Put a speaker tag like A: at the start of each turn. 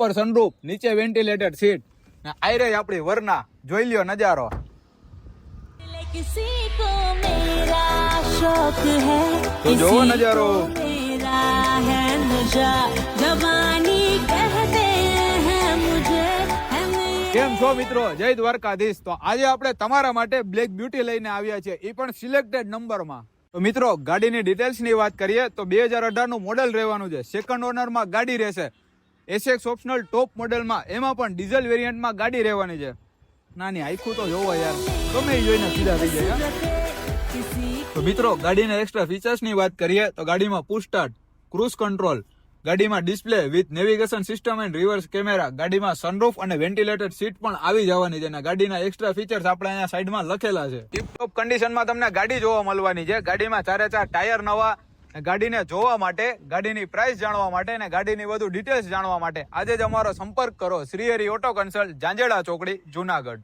A: ઉપર સનરૂફ, નીચે ventilated seat ને આયરે આપણી વરના. જોઈ લ્યો નજારો.
B: किसी को मेरा शौक है,
A: तो जो
B: किसी
A: नजारो
B: को मेरा है नशा, जवानी कहते हैं मुझे, है मेरा।
A: કેમ છો મિત્રો? જય દ્વારકાધીશ. તો આજે આપણે તમારા માટે બ્લેક બ્યુટી લઈને આવ્યા છે, એ પણ સિલેક્ટેડ નંબરમાં. તો મિત્રો ગાડીની ડિટેલ્સની વાત કરીએ તો 2018 નું મોડેલ રહેવાનું છે. સેકન્ડ ઓનરમાં ગાડી રહેશે. એસએક્સ ઓપ્શનલ ટોપ મોડેલમાં, એમાં પણ ડીઝલ વેરિયન્ટમાં ગાડી રહેવાની છે. નાની આખું તો જોવો યાર, ગમે એ જોઈને સીધા થઈ જાય. તો મિત્રો ગાડીના એક્સ્ટ્રા ફીચર્સની વાત કરીએ તો ગાડીમાં પુશ સ્ટાર્ટ, ક્રૂઝ કંટ્રોલ, ગાડીમાં display with navigation system and reverse camera, ગાડીમાં સનરૂફ અને વેન્ટિલેટેડ સીટ પણ આવી જવાની છે. અને ગાડીના એક્સ્ટ્રા ફીચર્સ આપણે અહીંયા સાઈડમાં લખેલા છે. ટીપટોપ કન્ડિશનમાં તમને ગાડી જોવા મળવાની છે. ગાડીમાં 4 ટાયર નવા. ગાડીને જોવા માટે, ગાડીની પ્રાઇસ જાણવા માટે અને ગાડીની વધુ ડિટેલ્સ જાણવા માટે આજે જ અમારો સંપર્ક કરો. શ્રી હરિ ઓટો કન્સલ્ટ, જાંજેડા ચોકડી, જુનાગઢ.